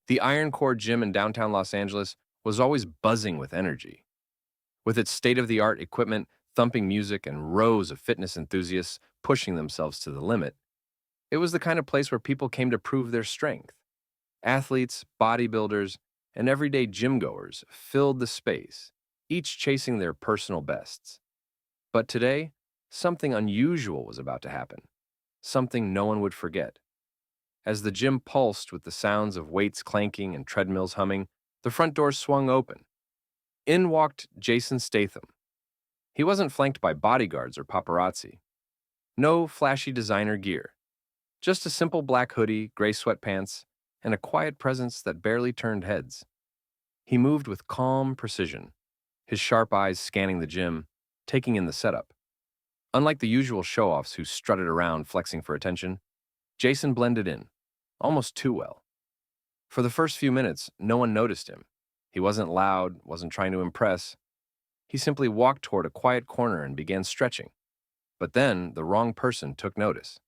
The Iron Core gym in downtown Los Angeles was always buzzing with energy. With its state-of-the-art equipment, thumping music, and rows of fitness enthusiasts pushing themselves to the limit, it was the kind of place where people came to prove their strength. Athletes, bodybuilders, and everyday gym-goers filled the space, each chasing their personal bests. But today, something unusual was about to happen, something no one would forget. As the gym pulsed with the sounds of weights clanking and treadmills humming, the front door swung open. In walked Jason Statham. He wasn't flanked by bodyguards or paparazzi. No flashy designer gear. Just a simple black hoodie, gray sweatpants, and a quiet presence that barely turned heads. He moved with calm precision, his sharp eyes scanning the gym, taking in the setup. Unlike the usual show-offs who strutted around flexing for attention, Jason blended in, almost too well. For the first few minutes, no one noticed him. He wasn't loud, wasn't trying to impress. He simply walked toward a quiet corner and began stretching. But then, the wrong person took notice.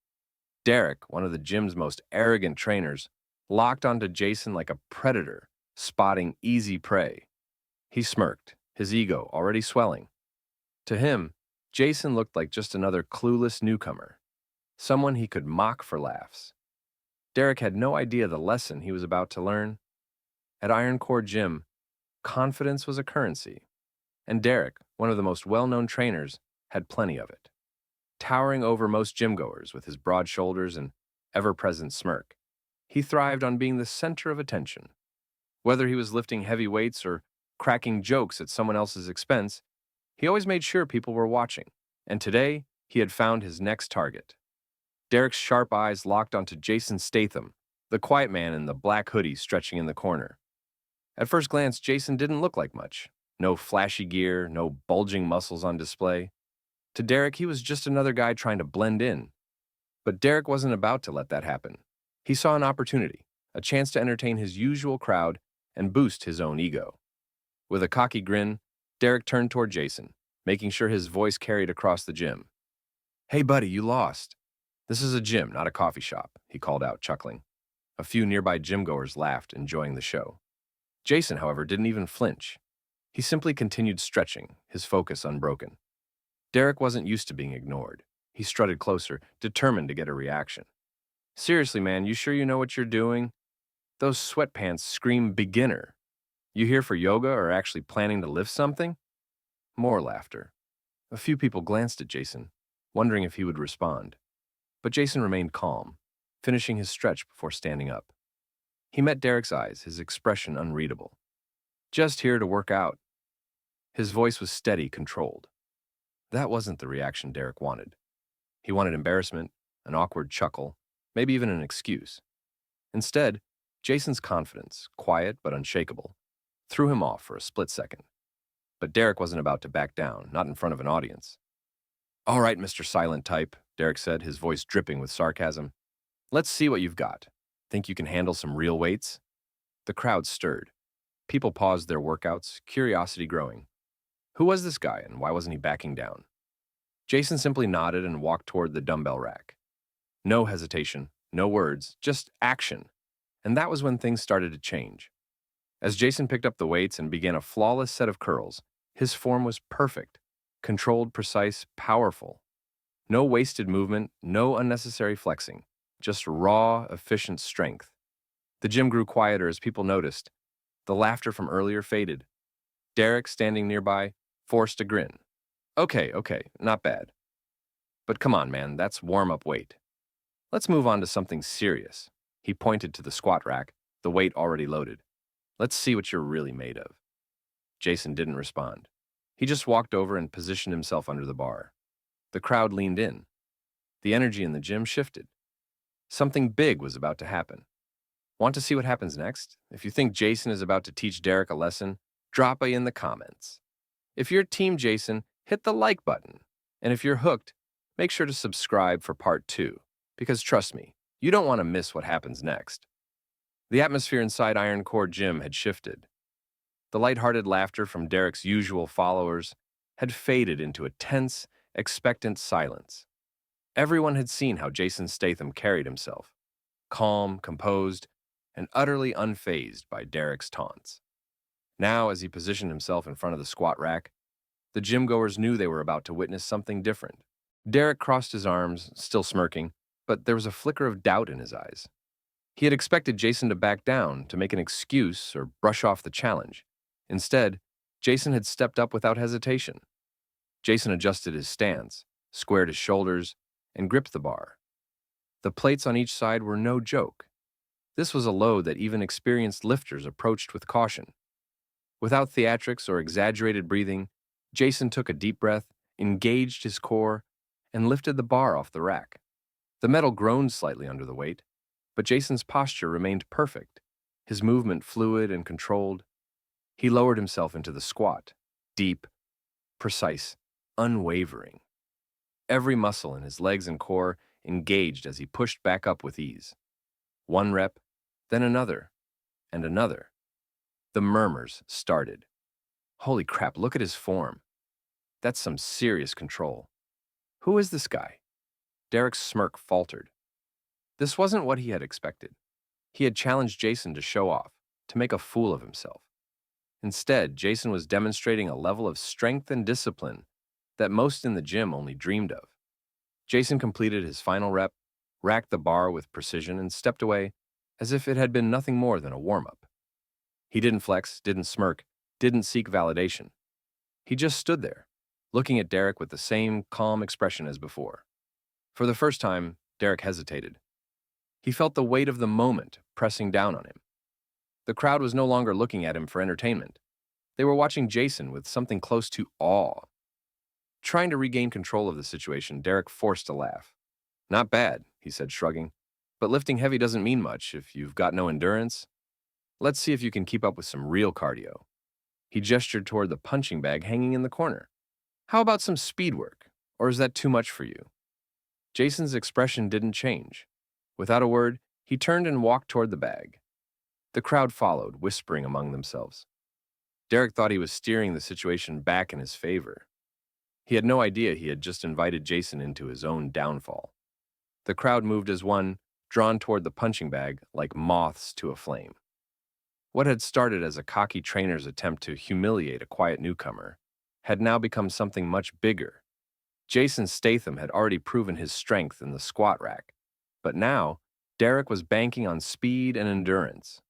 Derek, one of the gym's most arrogant trainers, locked onto Jason like a predator, spotting easy prey. He smirked, his ego already swelling. To him, Jason looked like just another clueless newcomer, someone he could mock for laughs. Derek had no idea the lesson he was about to learn. At Iron Core Gym, confidence was a currency, and Derek, one of the most well-known trainers, had plenty of it. Towering over most gym-goers with his broad shoulders and ever-present smirk, he thrived on being the center of attention. Whether he was lifting heavy weights or cracking jokes at someone else's expense, he always made sure people were watching, and today he had found his next target. Derek's sharp eyes locked onto Jason Statham, the quiet man in the black hoodie stretching in the corner. At first glance, Jason didn't look like much. No flashy gear, no bulging muscles on display. To Derek, he was just another guy trying to blend in. But Derek wasn't about to let that happen. He saw an opportunity, a chance to entertain his usual crowd and boost his own ego. With a cocky grin, Derek turned toward Jason, making sure his voice carried across the gym. "Hey buddy, you lost. This is a gym, not a coffee shop," he called out, chuckling. A few nearby gym-goers laughed, enjoying the show. Jason, however, didn't even flinch. He simply continued stretching, his focus unbroken. Derek wasn't used to being ignored. He strutted closer, determined to get a reaction. "Seriously, man, you sure you know what you're doing? Those sweatpants scream beginner. You here for yoga or actually planning to lift something?" More laughter. A few people glanced at Jason, wondering if he would respond. But Jason remained calm, finishing his stretch before standing up. He met Derek's eyes, his expression unreadable. "Just here to work out." His voice was steady, controlled. That wasn't the reaction Derek wanted. He wanted embarrassment, an awkward chuckle, maybe even an excuse. Instead, Jason's confidence, quiet but unshakable, threw him off for a split second. But Derek wasn't about to back down, not in front of an audience. "All right, Mr. Silent Type," Derek said, his voice dripping with sarcasm. "Let's see what you've got. Think you can handle some real weights?" The crowd stirred. People paused their workouts, curiosity growing. Who was this guy, and why wasn't he backing down? Jason simply nodded and walked toward the dumbbell rack. No hesitation, no words, just action. And that was when things started to change. As Jason picked up the weights and began a flawless set of curls, his form was perfect, controlled, precise, powerful. No wasted movement, no unnecessary flexing, just raw, efficient strength. The gym grew quieter as people noticed. The laughter from earlier faded. Derek, standing nearby, forced a grin. Okay, not bad. But come on, man, that's warm-up weight. Let's move on to something serious." He pointed to the squat rack, the weight already loaded. "Let's see what you're really made of." Jason didn't respond. He just walked over and positioned himself under the bar. The crowd leaned in. The energy in the gym shifted. Something big was about to happen. Want to see what happens next? If you think Jason is about to teach Derek a lesson, drop a in the comments. If you're Team Jason, hit the like button. And if you're hooked, make sure to subscribe for part 2, because trust me, you don't want to miss what happens next. The atmosphere inside Iron Core Gym had shifted. The lighthearted laughter from Derek's usual followers had faded into a tense, expectant silence. Everyone had seen how Jason Statham carried himself. Calm, composed, and utterly unfazed by Derek's taunts. Now, as he positioned himself in front of the squat rack, the gym-goers knew they were about to witness something different. Derek crossed his arms, still smirking, but there was a flicker of doubt in his eyes. He had expected Jason to back down, to make an excuse or brush off the challenge. Instead, Jason had stepped up without hesitation. Jason adjusted his stance, squared his shoulders, and gripped the bar. The plates on each side were no joke. This was a load that even experienced lifters approached with caution. Without theatrics or exaggerated breathing, Jason took a deep breath, engaged his core, and lifted the bar off the rack. The metal groaned slightly under the weight, but Jason's posture remained perfect, his movement fluid and controlled. He lowered himself into the squat, deep, precise, unwavering. Every muscle in his legs and core engaged as he pushed back up with ease. One rep, then another, and another. The murmurs started. Holy crap, look at his form. That's some serious control. Who is this guy? Derek's smirk faltered. This wasn't what he had expected. He had challenged Jason to show off, to make a fool of himself. Instead, Jason was demonstrating a level of strength and discipline that most in the gym only dreamed of. Jason completed his final rep, racked the bar with precision, and stepped away as if it had been nothing more than a warm-up. He didn't flex, didn't smirk, didn't seek validation. He just stood there, looking at Derek with the same calm expression as before. For the first time, Derek hesitated. He felt the weight of the moment pressing down on him. The crowd was no longer looking at him for entertainment. They were watching Jason with something close to awe. Trying to regain control of the situation, Derek forced a laugh. Not bad, he said, shrugging. But lifting heavy doesn't mean much if you've got no endurance. Let's see if you can keep up with some real cardio. He gestured toward the punching bag hanging in the corner. How about some speed work? Or is that too much for you? Jason's expression didn't change. Without a word, he turned and walked toward the bag. The crowd followed, whispering among themselves. Derek thought he was steering the situation back in his favor. He had no idea he had just invited Jason into his own downfall. The crowd moved as one, drawn toward the punching bag like moths to a flame. What had started as a cocky trainer's attempt to humiliate a quiet newcomer had now become something much bigger. Jason Statham had already proven his strength in the squat rack, but now Derek was banking on speed and endurance,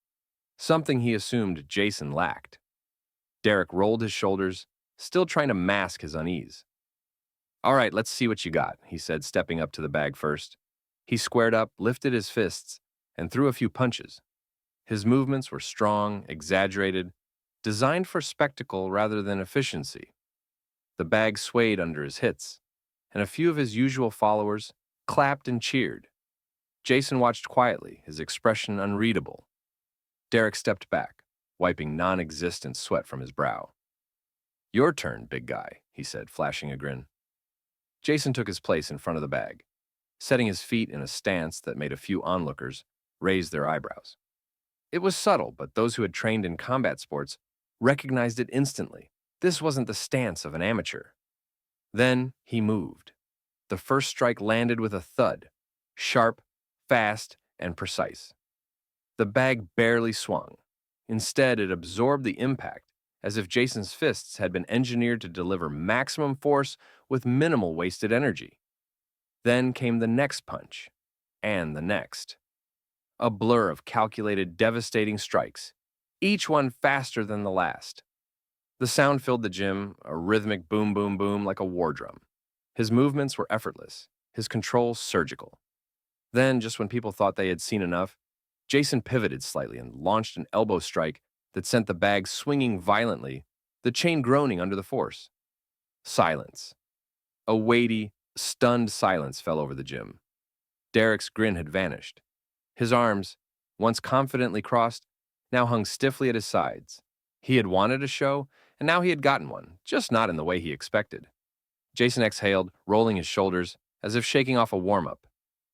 something he assumed Jason lacked. Derek rolled his shoulders, still trying to mask his unease. All right, let's see what you got, he said, stepping up to the bag first. He squared up, lifted his fists, and threw a few punches. His movements were strong, exaggerated, designed for spectacle rather than efficiency. The bag swayed under his hits, and a few of his usual followers clapped and cheered. Jason watched quietly, his expression unreadable. Derek stepped back, wiping non-existent sweat from his brow. Your turn, big guy, he said, flashing a grin. Jason took his place in front of the bag, setting his feet in a stance that made a few onlookers raise their eyebrows. It was subtle, but those who had trained in combat sports recognized it instantly. This wasn't the stance of an amateur. Then he moved. The first strike landed with a thud, sharp, fast, and precise. The bag barely swung. Instead, it absorbed the impact, as if Jason's fists had been engineered to deliver maximum force with minimal wasted energy. Then came the next punch, and the next. A blur of calculated, devastating strikes, each one faster than the last. The sound filled the gym, a rhythmic boom, boom, boom like a war drum. His movements were effortless, his control surgical. Then, just when people thought they had seen enough, Jason pivoted slightly and launched an elbow strike that sent the bag swinging violently, the chain groaning under the force. Silence. A weighty, stunned silence fell over the gym. Derek's grin had vanished. His arms, once confidently crossed, now hung stiffly at his sides. He had wanted a show, and now he had gotten one, just not in the way he expected. Jason exhaled, rolling his shoulders, as if shaking off a warm-up.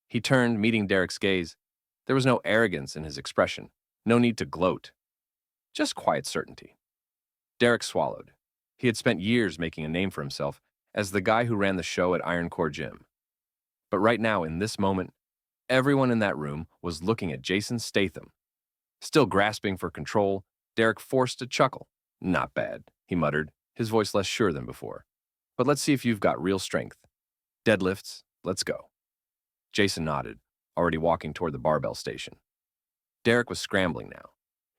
He turned, meeting Derek's gaze. There was no arrogance in his expression, no need to gloat. Just quiet certainty. Derek swallowed. He had spent years making a name for himself as the guy who ran the show at Iron Core Gym. But right now, in this moment, everyone in that room was looking at Jason Statham. Still grasping for control, Derek forced a chuckle. Not bad, he muttered, his voice less sure than before. But let's see if you've got real strength. Deadlifts, let's go. Jason nodded, already walking toward the barbell station. Derek was scrambling now.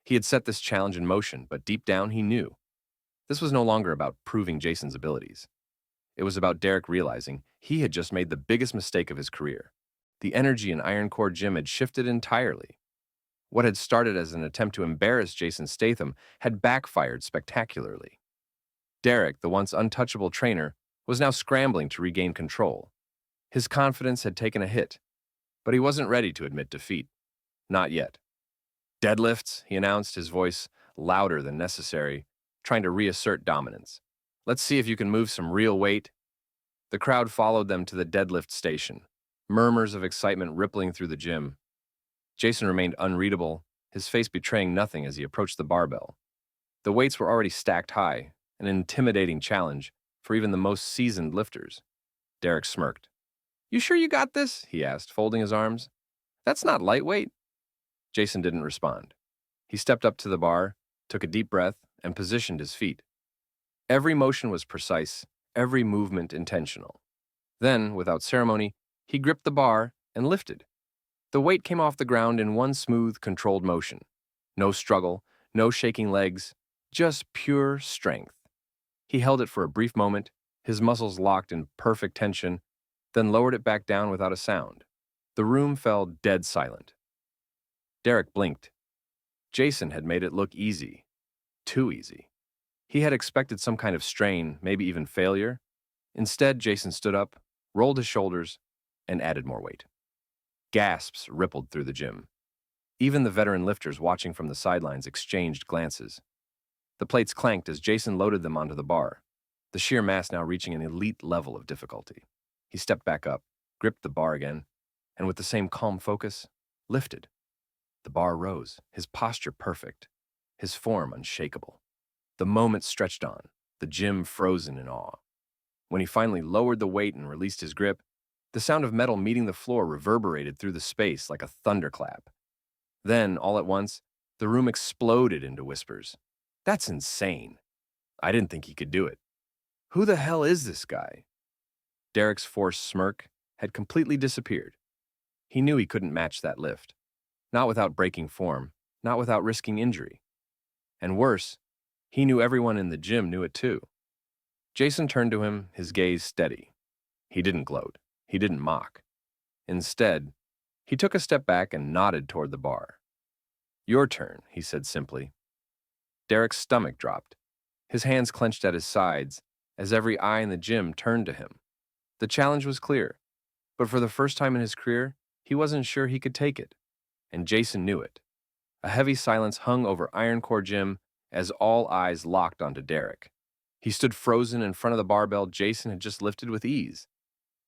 He had set this challenge in motion, but deep down he knew. This was no longer about proving Jason's abilities. It was about Derek realizing he had just made the biggest mistake of his career. The energy in Iron Core Gym had shifted entirely. What had started as an attempt to embarrass Jason Statham had backfired spectacularly. Derek, the once untouchable trainer, was now scrambling to regain control. His confidence had taken a hit, but he wasn't ready to admit defeat. Not yet. Deadlifts, he announced, his voice louder than necessary, trying to reassert dominance. Let's see if you can move some real weight. The crowd followed them to the deadlift station, murmurs of excitement rippling through the gym. Jason remained unreadable, his face betraying nothing as he approached the barbell. The weights were already stacked high, an intimidating challenge for even the most seasoned lifters. Derek smirked. "You sure you got this?" he asked, folding his arms. "That's not lightweight." Jason didn't respond. He stepped up to the bar, took a deep breath, and positioned his feet. Every motion was precise, every movement intentional. Then, without ceremony, he gripped the bar and lifted. The weight came off the ground in one smooth, controlled motion. No struggle, no shaking legs, just pure strength. He held it for a brief moment, his muscles locked in perfect tension, then lowered it back down without a sound. The room fell dead silent. Derek blinked. Jason had made it look easy. Too easy. He had expected some kind of strain, maybe even failure. Instead, Jason stood up, rolled his shoulders, and added more weight. Gasps rippled through the gym. Even the veteran lifters watching from the sidelines exchanged glances. The plates clanked as Jason loaded them onto the bar, the sheer mass now reaching an elite level of difficulty. He stepped back up, gripped the bar again, and with the same calm focus, lifted. The bar rose, his posture perfect, his form unshakable. The moment stretched on, the gym frozen in awe. When he finally lowered the weight and released his grip, the sound of metal meeting the floor reverberated through the space like a thunderclap. Then, all at once, the room exploded into whispers. "That's insane. I didn't think he could do it. Who the hell is this guy?" Derek's forced smirk had completely disappeared. He knew he couldn't match that lift. Not without breaking form, not without risking injury. And worse, he knew everyone in the gym knew it too. Jason turned to him, his gaze steady. He didn't gloat. He didn't mock. Instead, he took a step back and nodded toward the bar. "Your turn," he said simply. Derek's stomach dropped. His hands clenched at his sides as every eye in the gym turned to him. The challenge was clear, but for the first time in his career, he wasn't sure he could take it. And Jason knew it. A heavy silence hung over Iron Core Gym as all eyes locked onto Derek. He stood frozen in front of the barbell Jason had just lifted with ease.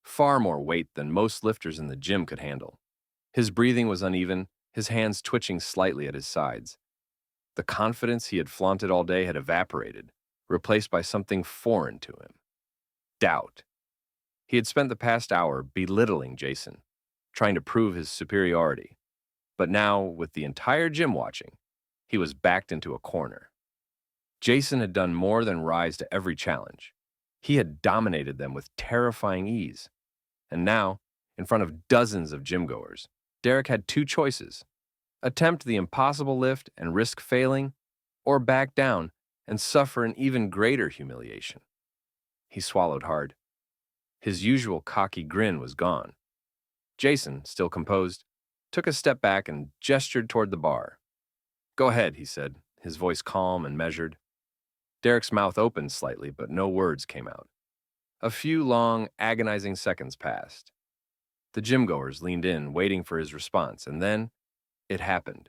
Far more weight than most lifters in the gym could handle. His breathing was uneven, his hands twitching slightly at his sides. The confidence he had flaunted all day had evaporated, replaced by something foreign to him. Doubt. He had spent the past hour belittling Jason, trying to prove his superiority. But now, with the entire gym watching, he was backed into a corner. Jason had done more than rise to every challenge. He had dominated them with terrifying ease. And now, in front of dozens of gym-goers, Derek had two choices: attempt the impossible lift and risk failing, or back down and suffer an even greater humiliation. He swallowed hard. His usual cocky grin was gone. Jason, still composed, took a step back and gestured toward the bar. "Go ahead," he said, his voice calm and measured. Derek's mouth opened slightly, but no words came out. A few long, agonizing seconds passed. The gym-goers leaned in, waiting for his response, and then it happened.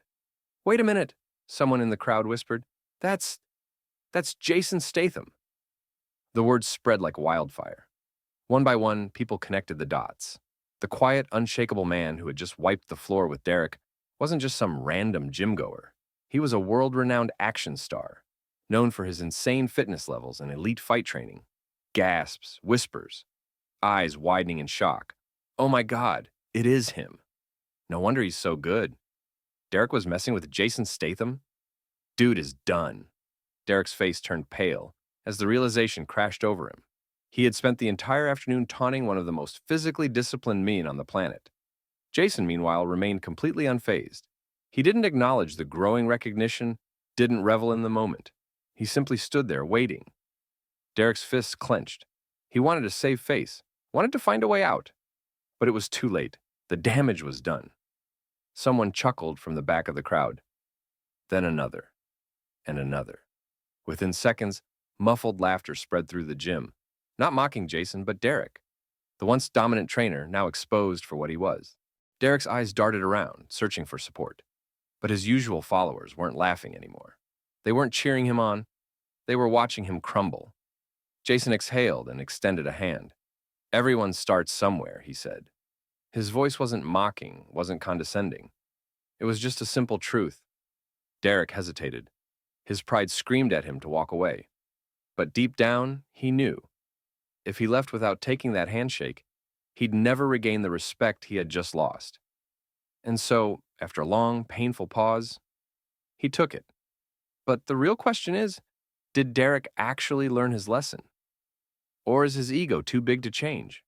"Wait a minute," someone in the crowd whispered. That's Jason Statham." The words spread like wildfire. One by one, people connected the dots. The quiet, unshakable man who had just wiped the floor with Derek wasn't just some random gym-goer. He was a world-renowned action star, known for his insane fitness levels and elite fight training. Gasps, whispers, eyes widening in shock. "Oh my God, it is him. No wonder he's so good." Derek was messing with Jason Statham? Dude is done. Derek's face turned pale as the realization crashed over him. He had spent the entire afternoon taunting one of the most physically disciplined men on the planet. Jason, meanwhile, remained completely unfazed. He didn't acknowledge the growing recognition, didn't revel in the moment. He simply stood there, waiting. Derek's fists clenched. He wanted to save face, wanted to find a way out. But it was too late. The damage was done. Someone chuckled from the back of the crowd. Then another. And another. Within seconds, muffled laughter spread through the gym. Not mocking Jason, but Derek, the once dominant trainer, now exposed for what he was. Derek's eyes darted around, searching for support. But his usual followers weren't laughing anymore. They weren't cheering him on. They were watching him crumble. Jason exhaled and extended a hand. Everyone starts somewhere, he said. His voice wasn't mocking, wasn't condescending. It was just a simple truth. Derek hesitated. His pride screamed at him to walk away. But deep down, he knew. If he left without taking that handshake, he'd never regain the respect he had just lost. And so, after a long, painful pause, he took it. But the real question is, did Derek actually learn his lesson? Or is his ego too big to change?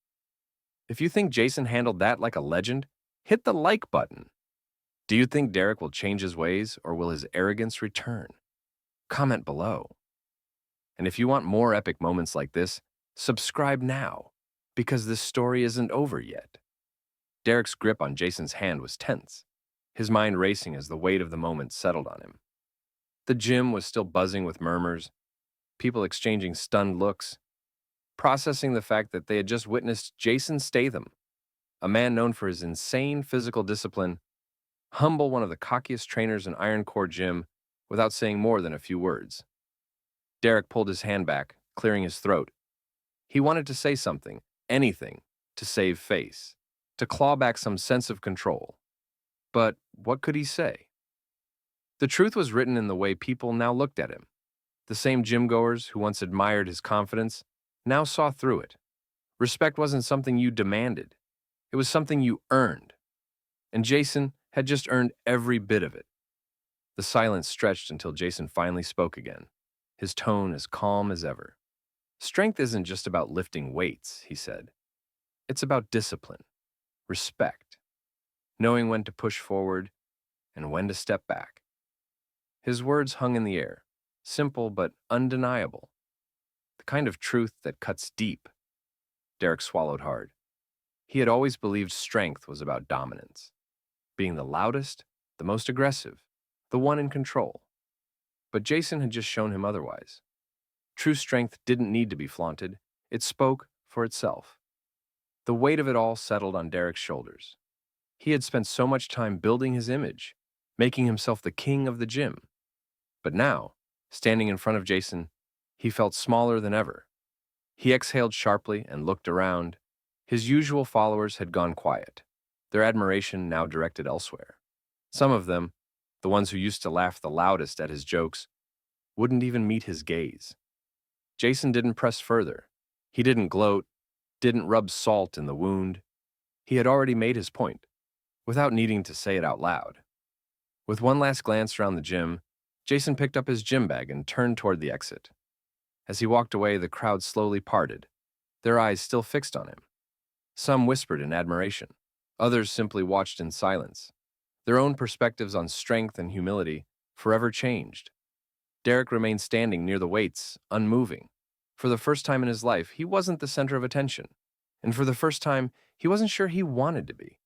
If you think Jason handled that like a legend, hit the like button. Do you think Derek will change his ways, or will his arrogance return? Comment below. And if you want more epic moments like this, subscribe now, because this story isn't over yet. Derek's grip on Jason's hand was tense, his mind racing as the weight of the moment settled on him. The gym was still buzzing with murmurs, people exchanging stunned looks, processing the fact that they had just witnessed Jason Statham, a man known for his insane physical discipline, humble one of the cockiest trainers in Iron Core Gym without saying more than a few words. Derek pulled his hand back, clearing his throat. He wanted to say something, anything, to save face, to claw back some sense of control. But what could he say? The truth was written in the way people now looked at him. The same gym-goers who once admired his confidence now saw through it. Respect wasn't something you demanded. It was something you earned. And Jason had just earned every bit of it. The silence stretched until Jason finally spoke again, his tone as calm as ever. Strength isn't just about lifting weights, he said. It's about discipline, respect, knowing when to push forward and when to step back. His words hung in the air, simple but undeniable. The kind of truth that cuts deep. Derek swallowed hard. He had always believed strength was about dominance, being the loudest, the most aggressive, the one in control. But Jason had just shown him otherwise. True strength didn't need to be flaunted. It spoke for itself. The weight of it all settled on Derek's shoulders. He had spent so much time building his image, making himself the king of the gym. But now, standing in front of Jason, he felt smaller than ever. He exhaled sharply and looked around. His usual followers had gone quiet, their admiration now directed elsewhere. Some of them, the ones who used to laugh the loudest at his jokes, wouldn't even meet his gaze. Jason didn't press further. He didn't gloat, didn't rub salt in the wound. He had already made his point, without needing to say it out loud. With one last glance around the gym, Jason picked up his gym bag and turned toward the exit. As he walked away, the crowd slowly parted, their eyes still fixed on him. Some whispered in admiration. Others simply watched in silence, their own perspectives on strength and humility forever changed. Derek remained standing near the weights, unmoving. For the first time in his life, he wasn't the center of attention. And for the first time, he wasn't sure he wanted to be.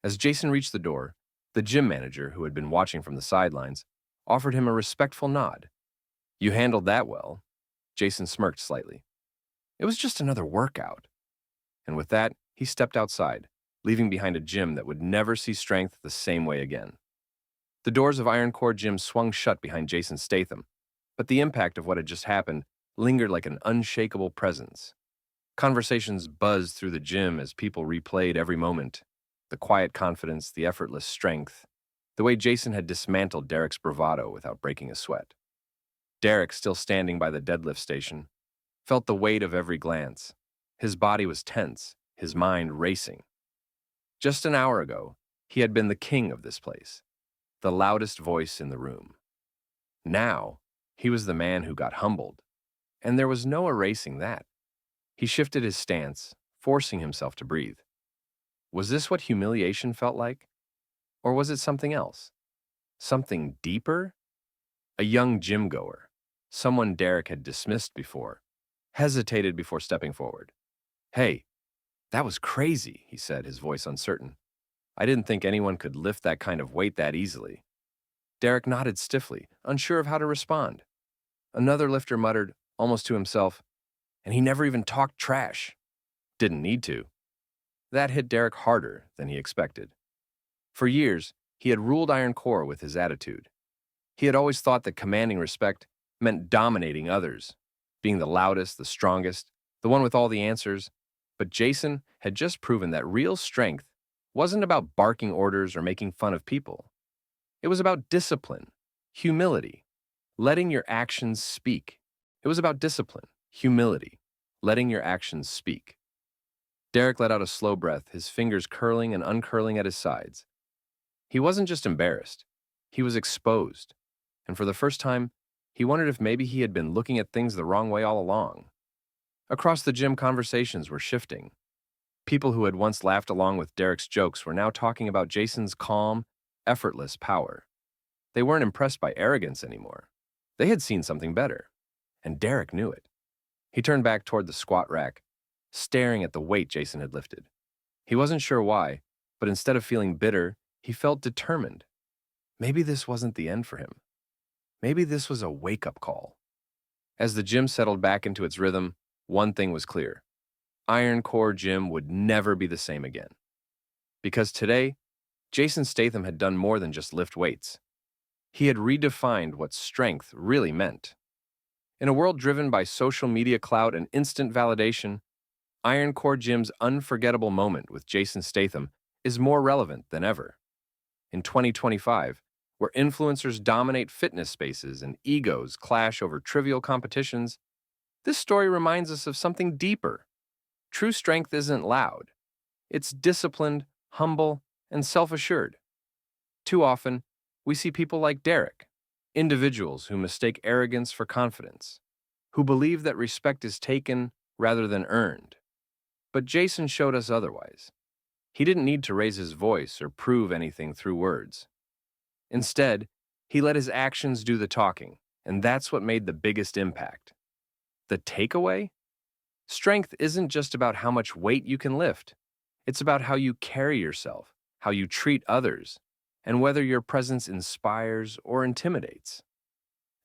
As Jason reached the door, the gym manager, who had been watching from the sidelines, offered him a respectful nod. "You handled that well." Jason smirked slightly. It was just another workout. And with that, he stepped outside, leaving behind a gym that would never see strength the same way again. The doors of Iron Core Gym swung shut behind Jason Statham, but the impact of what had just happened lingered like an unshakable presence. Conversations buzzed through the gym as people replayed every moment. The quiet confidence, the effortless strength, the way Jason had dismantled Derek's bravado without breaking a sweat. Derek, still standing by the deadlift station, felt the weight of every glance. His body was tense, his mind racing. Just an hour ago, he had been the king of this place. the loudest voice in the room. Now, he was the man who got humbled, and there was no erasing that. He shifted his stance, forcing himself to breathe. Was this what humiliation felt like? Or was it something else? Something deeper? A young gym goer, someone Derek had dismissed before, hesitated before stepping forward. "Hey, that was crazy," he said, his voice uncertain. "I didn't think anyone could lift that kind of weight that easily." Derek nodded stiffly, unsure of how to respond. Another lifter muttered, almost to himself, "And he never even talked trash." Didn't need to. That hit Derek harder than he expected. For years, he had ruled Iron Core with his attitude. He had always thought that commanding respect meant dominating others, being the loudest, the strongest, the one with all the answers. But Jason had just proven that real strength wasn't about barking orders or making fun of people. It was about discipline, humility, letting your actions speak. It was about discipline, humility, letting your actions speak. Derek let out a slow breath, his fingers curling and uncurling at his sides. He wasn't just embarrassed, he was exposed. And for the first time, he wondered if maybe he had been looking at things the wrong way all along. Across the gym, conversations were shifting. People who had once laughed along with Derek's jokes were now talking about Jason's calm, effortless power. They weren't impressed by arrogance anymore. They had seen something better, and Derek knew it. He turned back toward the squat rack, staring at the weight Jason had lifted. He wasn't sure why, but instead of feeling bitter, he felt determined. Maybe this wasn't the end for him. Maybe this was a wake-up call. As the gym settled back into its rhythm, one thing was clear. Iron Core Gym would never be the same again. Because today, Jason Statham had done more than just lift weights. He had redefined what strength really meant. In a world driven by social media clout and instant validation, Iron Core Gym's unforgettable moment with Jason Statham is more relevant than ever. In 2025, where influencers dominate fitness spaces and egos clash over trivial competitions, this story reminds us of something deeper. True strength isn't loud. It's disciplined, humble, and self-assured. Too often, we see people like Derek, individuals who mistake arrogance for confidence, who believe that respect is taken rather than earned. But Jason showed us otherwise. He didn't need to raise his voice or prove anything through words. Instead, he let his actions do the talking, and that's what made the biggest impact. The takeaway? Strength isn't just about how much weight you can lift. It's about how you carry yourself, how you treat others, and whether your presence inspires or intimidates.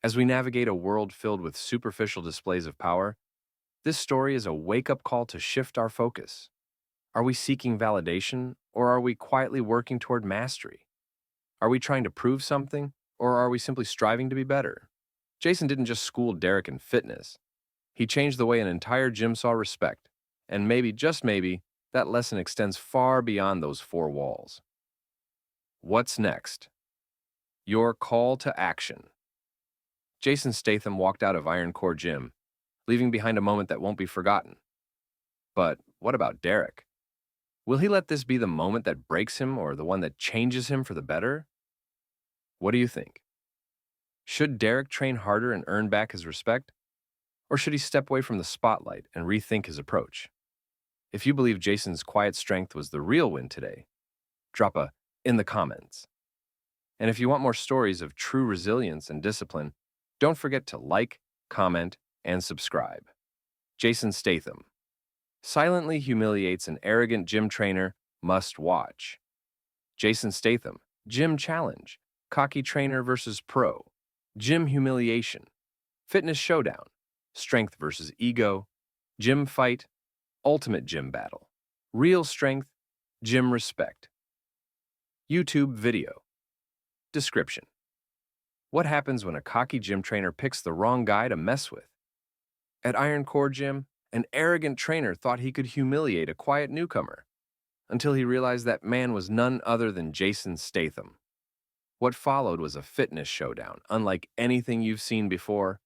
As we navigate a world filled with superficial displays of power, this story is a wake-up call to shift our focus. Are we seeking validation, or are we quietly working toward mastery? Are we trying to prove something, or are we simply striving to be better? Jason didn't just school Derek in fitness. He changed the way an entire gym saw respect, and maybe, just maybe, that lesson extends far beyond those four walls. What's next? Your call to action. Jason Statham walked out of Iron Core Gym, leaving behind a moment that won't be forgotten. But what about Derek? Will he let this be the moment that breaks him or the one that changes him for the better? What do you think? Should Derek train harder and earn back his respect? Or should he step away from the spotlight and rethink his approach? If you believe Jason's quiet strength was the real win today, drop a in the comments. And if you want more stories of true resilience and discipline, don't forget to like, comment, and subscribe. Jason Statham silently humiliates an arrogant gym trainer, must watch. Jason Statham, gym challenge, cocky trainer versus pro, gym humiliation, fitness showdown, strength versus ego, gym fight, ultimate gym battle, real strength, gym respect. YouTube video. Description. What happens when a cocky gym trainer picks the wrong guy to mess with? At Iron Core Gym, an arrogant trainer thought he could humiliate a quiet newcomer, until he realized that man was none other than Jason Statham. What followed was a fitness showdown, unlike anything you've seen before.